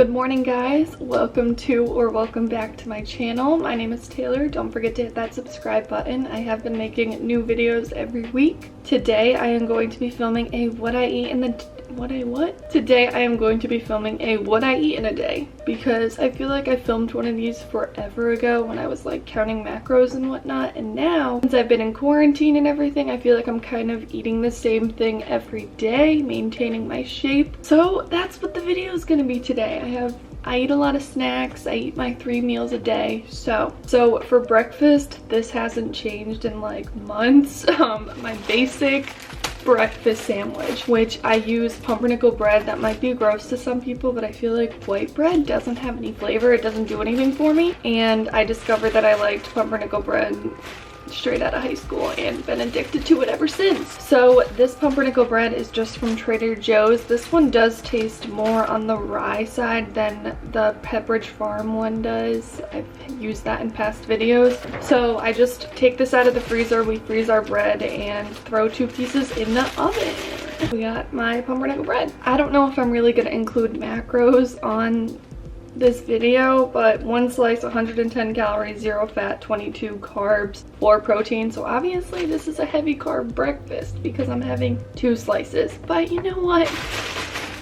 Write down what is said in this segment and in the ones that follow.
Good morning, guys. Welcome back to my channel. My name is Taylor. Don't forget to hit that subscribe button. I have been making new videos every week. Today I am going to be filming a what I eat in a day, because I feel like I filmed one of these forever ago when I was like counting macros and whatnot, and now since I've been in quarantine and everything, I feel like I'm kind of eating the same thing every day, maintaining my shape. So that's what the video is going to be today. I eat a lot of snacks. I eat my 3 meals a day. So for breakfast, this hasn't changed in like months. My basic breakfast sandwich, which I use pumpernickel bread. That might be gross to some people, but I feel like white bread doesn't have any flavor. It doesn't do anything for me, and I discovered that I liked pumpernickel bread straight out of high school and been addicted to it ever since. So this pumpernickel bread is just from Trader Joe's. This one does taste more on the rye side than the Pepperidge Farm one does. I've used that in past videos. So I just take this out of the freezer, we freeze our bread, and throw 2 pieces in the oven. We got my pumpernickel bread. I don't know if I'm really gonna include macros on this video, but 1 slice, 110 calories, 0 fat, 22 carbs, 4 protein. So obviously this is a heavy carb breakfast because I'm having 2 slices, but you know what,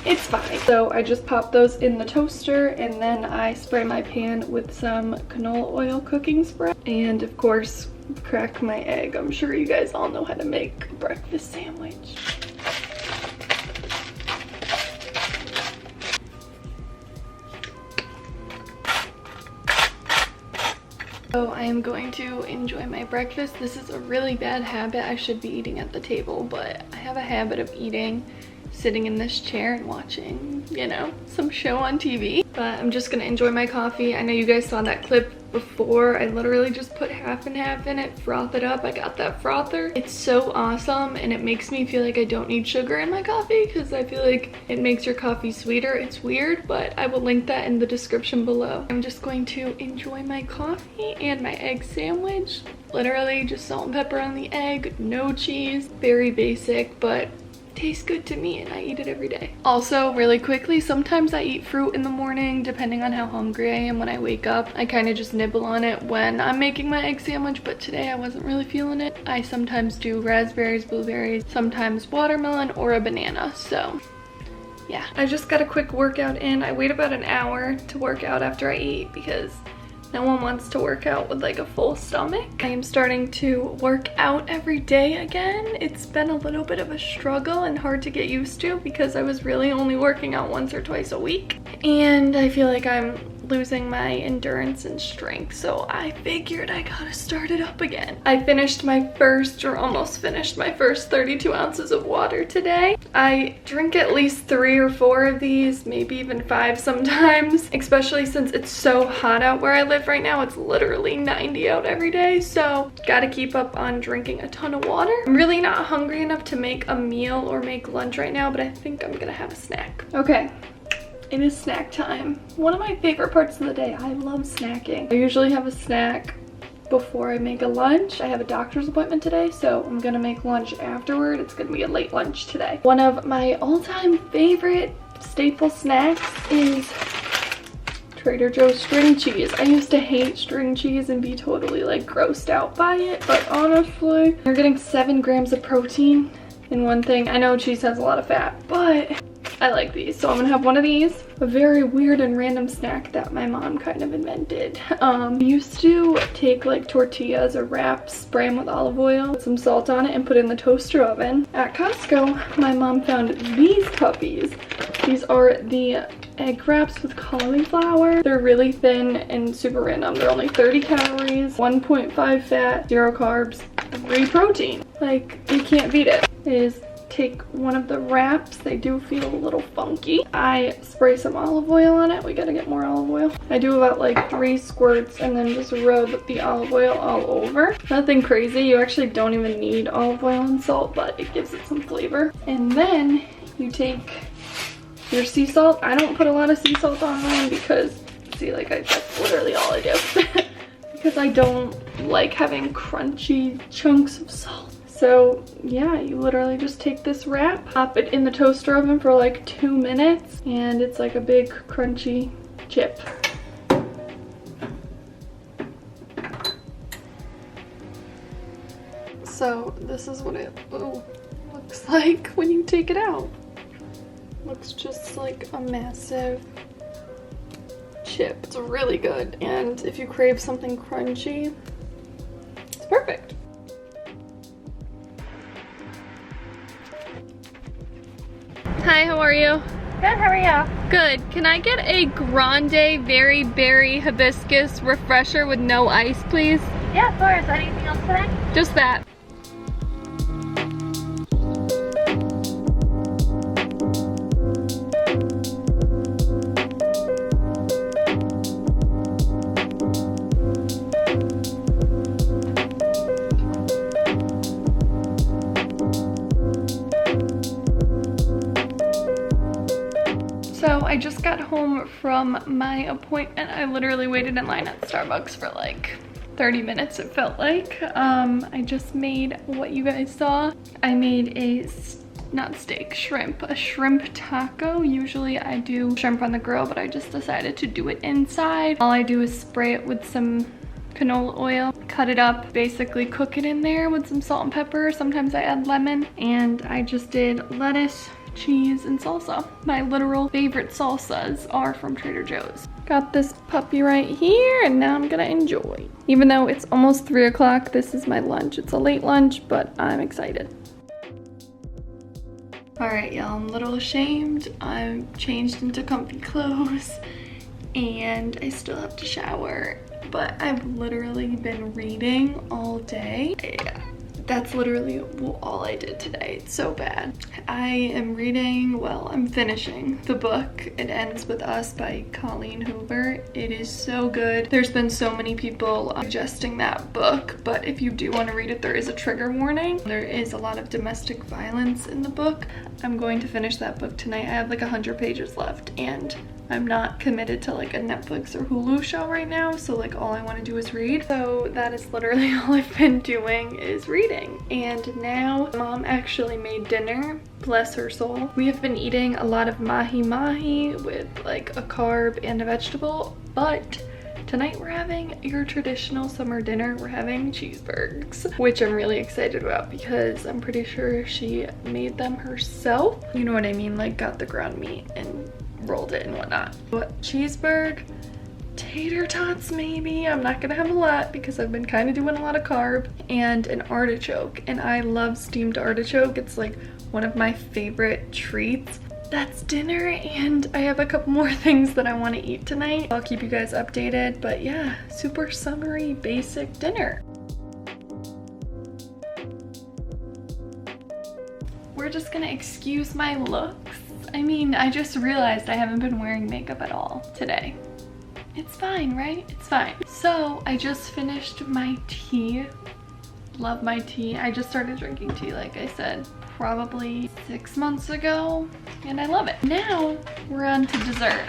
it's fine. So I just pop those in the toaster, and then I spray my pan with some canola oil cooking spray, and of course crack my egg. I'm sure you guys all know how to make a breakfast sandwich. So I am going to enjoy my breakfast. This is a really bad habit. I should be eating at the table, but I have a habit of eating sitting in this chair and watching, you know, some show on TV. But I'm just gonna enjoy my coffee. I know you guys saw that clip before. I literally just put half and half in it, froth it up. I got that frother. It's so awesome, and it makes me feel like I don't need sugar in my coffee because I feel like it makes your coffee sweeter. It's weird, but I will link that in the description below. I'm just going to enjoy my coffee and my egg sandwich. Literally just salt and pepper on the egg, no cheese. Very basic, but tastes good to me, and I eat it every day. Also, really quickly, sometimes I eat fruit in the morning depending on how hungry I am when I wake up. I kind of just nibble on it when I'm making my egg sandwich, but today I wasn't really feeling it. I sometimes do raspberries, blueberries, sometimes watermelon, or a banana. So yeah, I just got a quick workout in. I wait about an hour to work out after I eat because no one wants to work out with like a full stomach. I am starting to work out every day again. It's been a little bit of a struggle and hard to get used to because I was really only working out once or twice a week. And I feel like I'm losing my endurance and strength, so I figured I gotta start it up again. I finished my first, or almost finished my first 32 ounces of water today. I drink at least 3 or 4 of these, maybe even 5 sometimes, especially since it's so hot out where I live right now. It's literally 90 out every day, so gotta keep up on drinking a ton of water. I'm really not hungry enough to make a meal or make lunch right now, but I think I'm gonna have a snack. Okay. It is snack time. One of my favorite parts of the day. I love snacking. I usually have a snack before I make a lunch. I have a doctor's appointment today, so I'm gonna make lunch afterward. It's gonna be a late lunch today. One of my all-time favorite staple snacks is Trader Joe's string cheese. I used to hate string cheese and be totally like grossed out by it, but honestly, you're getting 7 grams of protein in one thing. I know cheese has a lot of fat, but I like these, so I'm gonna have one of these. A very weird and random snack that my mom kind of invented. We used to take like tortillas or wraps, spray them with olive oil, put some salt on it, and put it in the toaster oven. At Costco, my mom found these puppies. These are the egg wraps with cauliflower. They're really thin and super random. They're only 30 calories, 1.5 fat, 0 carbs, 3 protein. Like, you can't beat it. It is take one of the wraps. They do feel a little funky. I spray some olive oil on it. We gotta get more olive oil. I do about like 3 squirts and then just rub the olive oil all over. Nothing crazy. You actually don't even need olive oil and salt, but it gives it some flavor. And then you take your sea salt. I don't put a lot of sea salt on mine because, see, like that's literally all I do. Because I don't like having crunchy chunks of salt. So yeah, you literally just take this wrap, pop it in the toaster oven for like 2 minutes, and it's like a big crunchy chip. So this is what it looks like when you take it out. Looks just like a massive chip. It's really good, and if you crave something crunchy, it's perfect. Hi, how are you? Good, how are you? Good. Can I get a grande very berry hibiscus refresher with no ice, please? Yeah, of course. Anything else today? Just that. So I just got home from my appointment. I literally waited in line at Starbucks for like 30 minutes, it felt like. I just made what you guys saw. I made a, not steak, shrimp, a shrimp taco. Usually I do shrimp on the grill, but I just decided to do it inside. All I do is spray it with some canola oil, cut it up, basically cook it in there with some salt and pepper. Sometimes I add lemon, and I just did lettuce, cheese, and salsa. My literal favorite salsas are from Trader Joe's. Got this puppy right here, and now I'm gonna enjoy. Even though it's almost 3 o'clock, this is my lunch. It's a late lunch, but I'm excited. All right, y'all, I'm a little ashamed. I'm changed into comfy clothes, and I still have to shower, but I've literally been reading all day. Yeah. That's literally all I did today. It's so bad. I am reading, well, I'm finishing the book. It Ends With Us by Colleen Hoover. It is so good. There's been so many people suggesting that book, but if you do want to read it, there is a trigger warning. There is a lot of domestic violence in the book. I'm going to finish that book tonight. I have like 100 pages left, and I'm not committed to like a Netflix or Hulu show right now, so like all I want to do is read. So that is literally all I've been doing is reading. And now Mom actually made dinner, bless her soul. We have been eating a lot of mahi-mahi with like a carb and a vegetable, but tonight we're having your traditional summer dinner. We're having cheeseburgers, which I'm really excited about because I'm pretty sure she made them herself. You know what I mean? Like got the ground meat and rolled it and whatnot. But cheeseburger, tater tots maybe. I'm not gonna have a lot because I've been kind of doing a lot of carb, and an artichoke. And I love steamed artichoke. It's like one of my favorite treats. That's dinner, and I have a couple more things that I want to eat tonight. I'll keep you guys updated, but yeah, super summery basic dinner. We're just gonna excuse my looks. I mean, I just realized I haven't been wearing makeup at all today. It's fine, right? It's fine. So I just finished my tea. Love my tea. I just started drinking tea, like I said, probably 6 months ago, and I love it. Now we're on to dessert,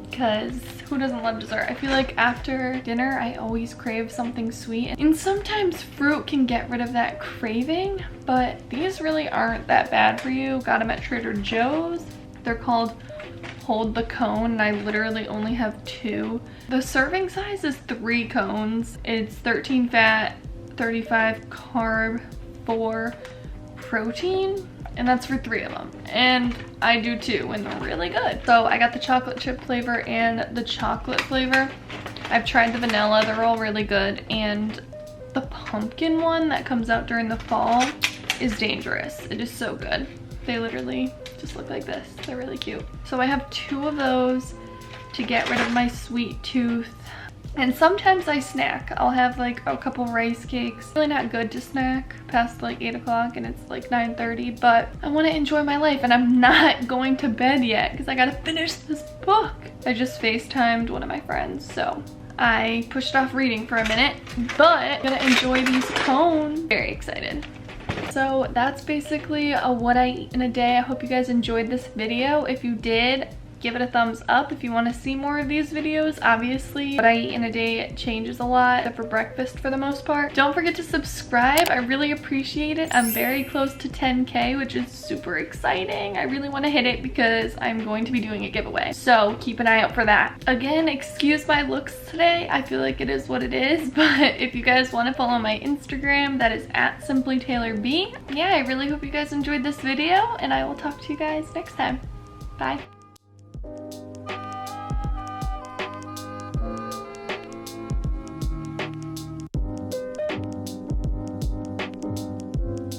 because who doesn't love dessert? I feel like after dinner, I always crave something sweet, and sometimes fruit can get rid of that craving, but these really aren't that bad for you. Got them at Trader Joe's. They're called Hold the Cone, and I literally only have 2. The serving size is 3 cones. It's 13 fat, 35 carb, 4 protein, and that's for 3 of them. And I do 2, and they're really good. So I got the chocolate chip flavor and the chocolate flavor. I've tried the vanilla, they're all really good, and the pumpkin one that comes out during the fall is dangerous. It is so good. They literally just look like this. They're really cute. So I have 2 of those to get rid of my sweet tooth. And sometimes I snack. I'll have like a couple rice cakes. Really not good to snack past like 8 o'clock, and it's like 9:30, but I want to enjoy my life, and I'm not going to bed yet because I gotta finish this book. I just FaceTimed one of my friends, so I pushed off reading for a minute, but I'm gonna enjoy these cones. Very excited. So that's basically what I eat in a day. I hope you guys enjoyed this video. If you did, give it a thumbs up if you want to see more of these videos. Obviously, what I eat in a day changes a lot, except for breakfast for the most part. Don't forget to subscribe. I really appreciate it. I'm very close to 10K, which is super exciting. I really want to hit it because I'm going to be doing a giveaway. So keep an eye out for that. Again, excuse my looks today. I feel like it is what it is, but if you guys want to follow my Instagram, that is at simplytaylorb. Yeah, I really hope you guys enjoyed this video, and I will talk to you guys next time. Bye.